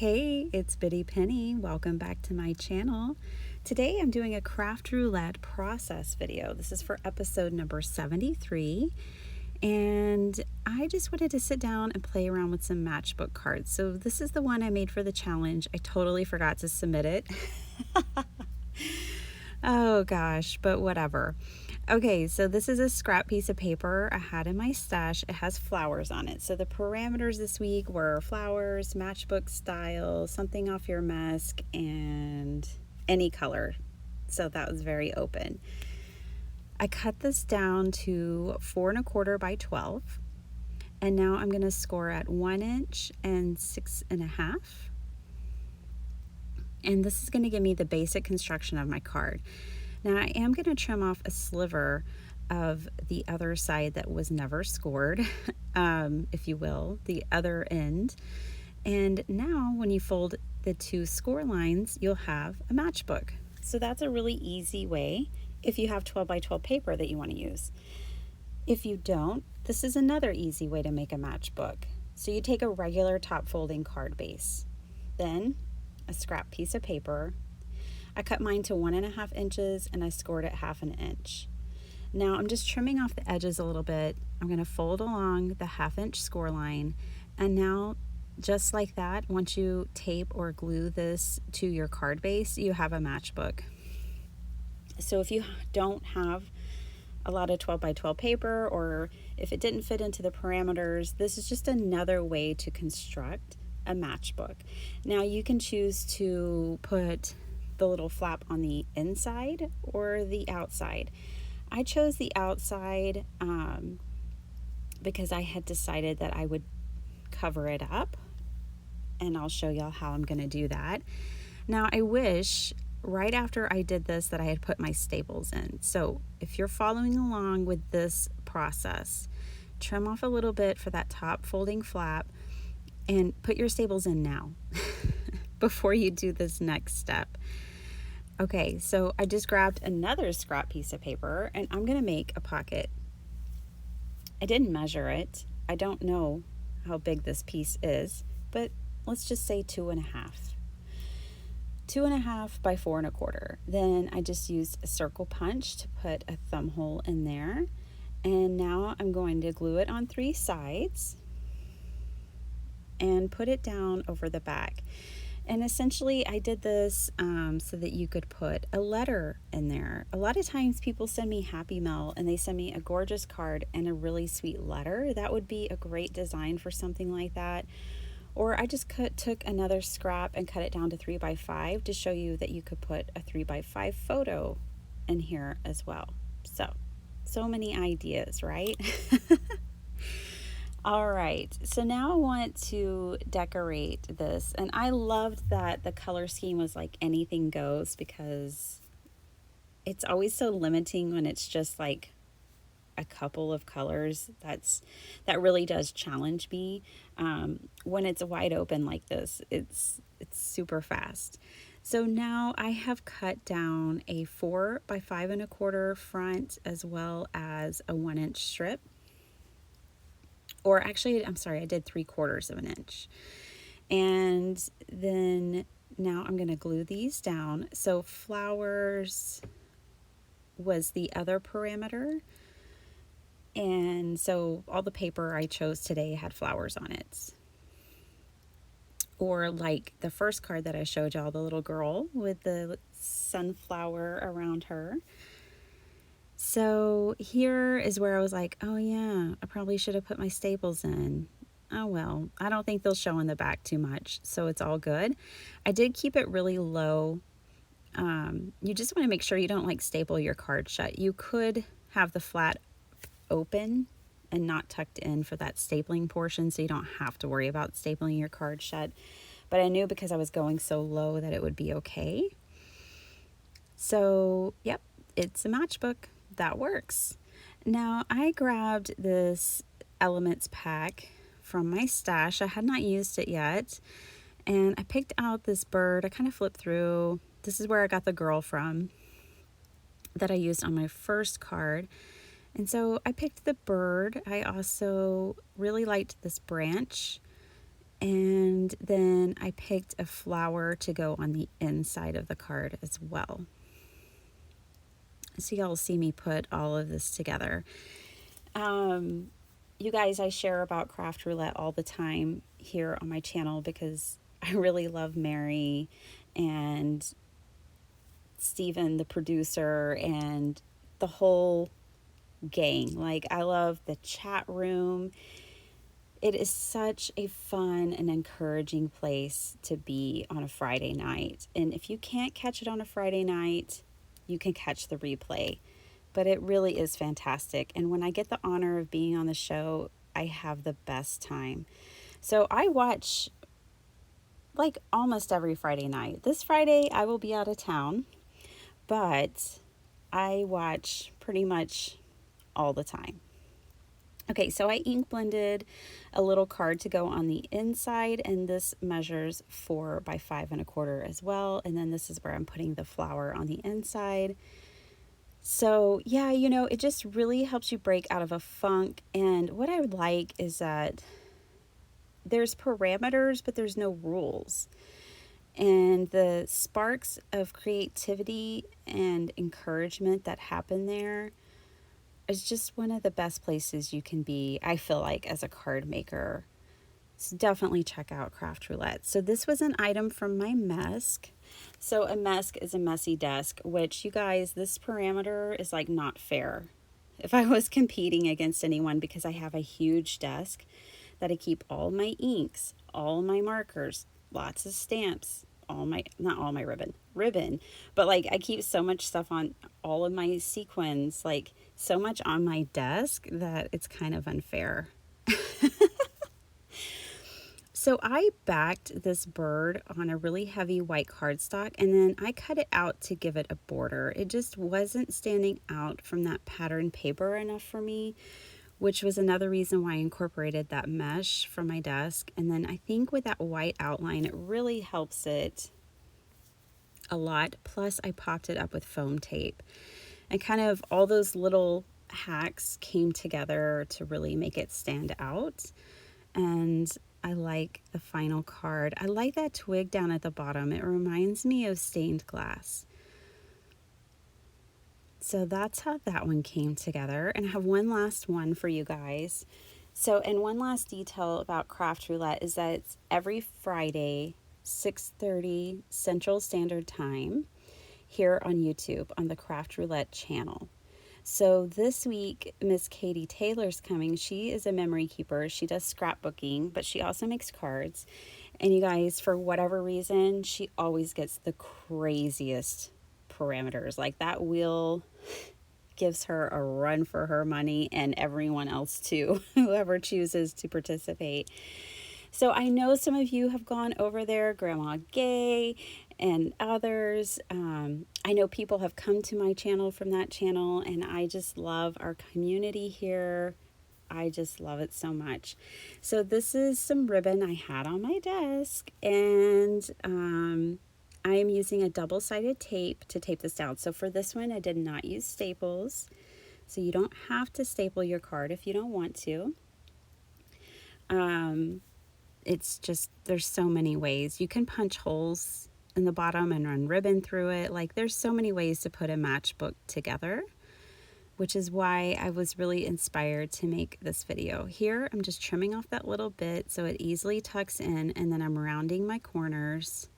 Hey, it's Biddy Penny. Welcome back to my channel. Today I'm doing a craft roulette process video. This is for episode number 73. And I just wanted to sit down and play around with some matchbook cards. So this is the one I made for the challenge. I totally forgot to submit it. Oh gosh, but whatever. Okay, so this is a scrap piece of paper I had in my stash. It has flowers on it. So the parameters this week were flowers, matchbook style, something off your mask, and any color. So that was very open. I cut this down to 4 1/4 by 12. And now I'm going to score at 1 inch and 6 1/2. And this is going to give me the basic construction of my card. Now I am going to trim off a sliver of the other side that was never scored, if you will, the other end. And now when you fold the two score lines, you'll have a matchbook. So that's a really easy way if you have 12 by 12 paper that you want to use. If you don't, this is another easy way to make a matchbook. So you take a regular top folding card base, then a scrap piece of paper. I cut mine to 1 1/2 inches and I scored it 1/2 inch. Now I'm just trimming off the edges a little bit. I'm going to fold along the 1/2 inch score line, and now just like that, once you tape or glue this to your card base, you have a matchbook. So if you don't have a lot of 12 by 12 paper, or if it didn't fit into the parameters, this is just another way to construct a matchbook. Now you can choose to put the little flap on the inside or the outside. I chose the outside because I had decided that I would cover it up, and I'll show y'all how I'm going to do that. Now I wish right after I did this that I had put my staples in. So if you're following along with this process, trim off a little bit for that top folding flap and put your staples in now before you do this next step. Okay, so I just grabbed another scrap piece of paper and I'm going to make a pocket. I didn't measure it. I don't know how big this piece is, but let's just say 2 1/2. 2 1/2 by 4 1/4. Then I just used a circle punch to put a thumb hole in there. And now I'm going to glue it on 3 sides and put it down over the back. And essentially I did this so that you could put a letter in there. A lot of times people send me Happy Mail and they send me a gorgeous card and a really sweet letter. That would be a great design for something like that. Or I just took another scrap and cut it down to 3 by 5 to show you that you could put a 3 by 5 photo in here as well. So many ideas, right? All right, so now I want to decorate this, and I loved that the color scheme was like anything goes, because it's always so limiting when it's just like a couple of colors. That really does challenge me. When it's wide open like this, it's super fast. So now I have cut down a 4 by 5 1/4 front, as well as a 1 inch strip. Or actually, I'm sorry, I did 3/4 of an inch. And then now I'm going to glue these down. So flowers was the other parameter. And so all the paper I chose today had flowers on it. Or like the first card that I showed y'all, the little girl with the sunflower around her. So here is where I was like, oh yeah, I probably should have put my staples in. Oh well, I don't think they'll show in the back too much, so it's all good. I did keep it really low. You just want to make sure you don't like staple your card shut. You could have the flat open and not tucked in for that stapling portion, so you don't have to worry about stapling your card shut. But I knew because I was going so low that it would be okay. So yep, it's a matchbook. That works. Now I grabbed this elements pack from my stash. I had not used it yet, and I picked out this bird. I kind of flipped through. This is where I got the girl from that I used on my first card. And so I picked the bird. I also really liked this branch, And then I picked a flower to go on the inside of the card as well. So y'all see me put all of this together. You guys, I share about Craft Roulette all the time here on my channel because I really love Mary and Steven, the producer, and the whole gang. Like, I love the chat room. It is such a fun and encouraging place to be on a Friday night. And if you can't catch it on a Friday night, you can catch the replay. But it really is fantastic. And when I get the honor of being on the show, I have the best time. So I watch like almost every Friday night. This Friday, I will be out of town, but I watch pretty much all the time. Okay, so I ink blended a little card to go on the inside, and this measures 4 by 5 1/4 as well. And then this is where I'm putting the flower on the inside. So yeah, you know, it just really helps you break out of a funk. And what I would like is that there's parameters, but there's no rules. And the sparks of creativity and encouragement that happen there is just one of the best places you can be, I feel like, as a card maker. So definitely check out Craft Roulette. So this was an item from my Mesk. So a Mesk is a messy desk, which, you guys, this parameter is like not fair. If I was competing against anyone, because I have a huge desk that I keep all my inks, all my markers, lots of stamps, not all my ribbon, but like I keep so much stuff on all of my sequins, like so much on my desk that it's kind of unfair. So I backed this bird on a really heavy white cardstock, and then I cut it out to give it a border. It just wasn't standing out from that pattern paper enough for me, which was another reason why I incorporated that mesh from my desk. And then I think with that white outline, it really helps it a lot. Plus I popped it up with foam tape, and kind of all those little hacks came together to really make it stand out. And I like the final card. I like that twig down at the bottom. It reminds me of stained glass. So that's how that one came together. And I have one last one for you guys. So, and one last detail about Craft Roulette is that it's every Friday, 6:30 Central Standard Time here on YouTube on the Craft Roulette channel. So this week, Miss Katie Taylor's coming. She is a memory keeper. She does scrapbooking, but she also makes cards. And you guys, for whatever reason, she always gets the craziest parameters. Like, that wheel gives her a run for her money, and everyone else too, whoever chooses to participate. So I know some of you have gone over there, Grandma Gay and others. I know people have come to my channel from that channel, and I just love our community here. I just love it so much. So this is some ribbon I had on my desk, and I am using a double-sided tape to tape this down. So for this one, I did not use staples. So you don't have to staple your card if you don't want to. It's just, there's so many ways. You can punch holes in the bottom and run ribbon through it. Like, there's so many ways to put a matchbook together, which is why I was really inspired to make this video. Here, I'm just trimming off that little bit so it easily tucks in, and then I'm rounding my corners,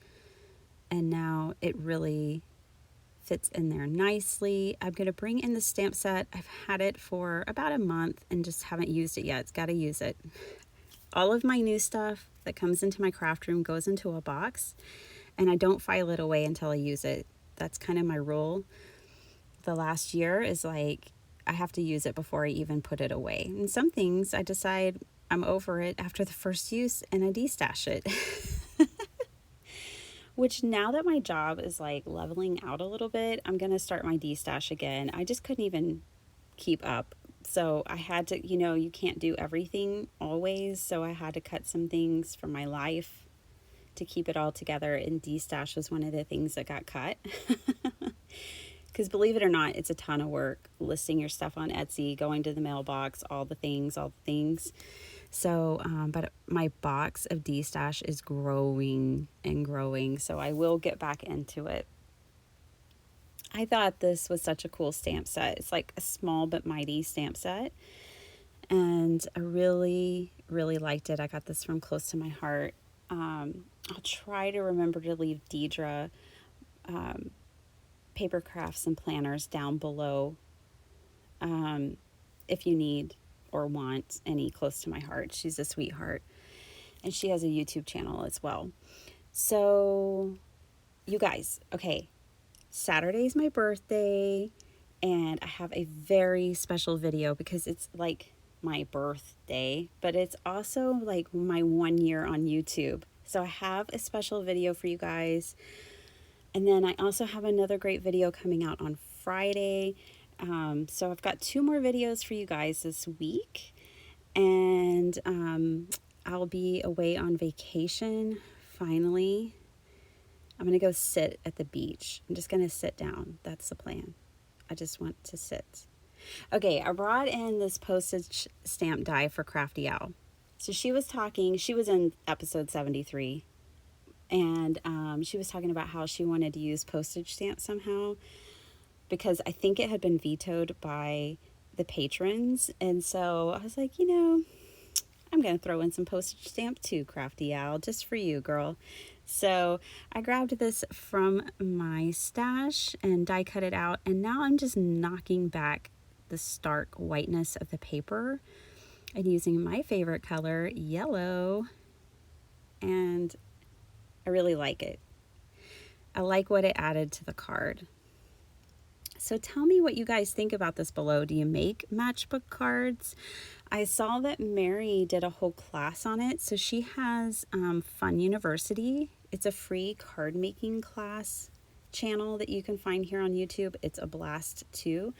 and now it really fits in there nicely. I'm going to bring in the stamp set. I've had it for about a month and just haven't used it yet. It's got to use it. All of my new stuff that comes into my craft room goes into a box, and I don't file it away until I use it. That's kind of my rule. The last year is like, I have to use it before I even put it away. And some things I decide I'm over it after the first use, and I de-stash it. Which, now that my job is like leveling out a little bit, I'm going to start my de-stash again. I just couldn't even keep up. So I had to, you know, you can't do everything always. So I had to cut some things from my life to keep it all together. And de-stash was one of the things that got cut. Because believe it or not, it's a ton of work listing your stuff on Etsy, going to the mailbox, all the things. So, but my box of D-Stash is growing and growing, so I will get back into it. I thought this was such a cool stamp set. It's like a small but mighty stamp set, and I really, really liked it. I got this from close to my heart. I'll try to remember to leave Deidre paper crafts and planners down below if you need or want any close to my heart. She's a sweetheart, and she has a YouTube channel as well. So, you guys, okay, Saturday's my birthday, and I have a very special video because it's like my birthday, but it's also like my 1 year on YouTube. So I have a special video for you guys. And then I also have another great video coming out on Friday. So I've got 2 more videos for you guys this week. And I'll be away on vacation finally. I'm going to go sit at the beach. I'm just going to sit down. That's the plan. I just want to sit. Okay, I brought in this postage stamp die for Crafty Owl. So she was in episode 73. And she was talking about how she wanted to use postage stamps somehow, because I think it had been vetoed by the patrons. And so I was like, I'm going to throw in some postage stamp too, Crafty Owl, just for you, girl. So I grabbed this from my stash and die cut it out. And now I'm just knocking back the stark whiteness of the paper and using my favorite color, yellow. And I really like it. I like what it added to the card. So tell me what you guys think about this below. Do you make matchbook cards? I saw that Mary did a whole class on it. So she has Funn University. It's a free card making class channel that you can find here on YouTube. It's a blast too.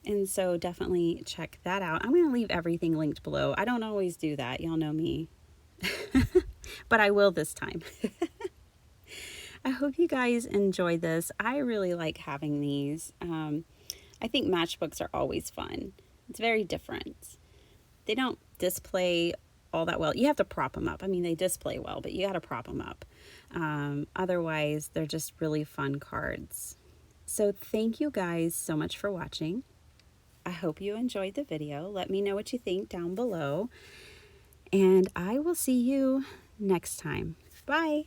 And so definitely check that out. I'm going to leave everything linked below. I don't always do that. Y'all know me. But I will this time. I hope you guys enjoy this. I really like having these. I think matchbooks are always fun. It's very different. They don't display all that well. You have to prop them up. I mean, they display well, but you got to prop them up. Otherwise, they're just really fun cards. So thank you guys so much for watching. I hope you enjoyed the video. Let me know what you think down below. And I will see you next time. Bye.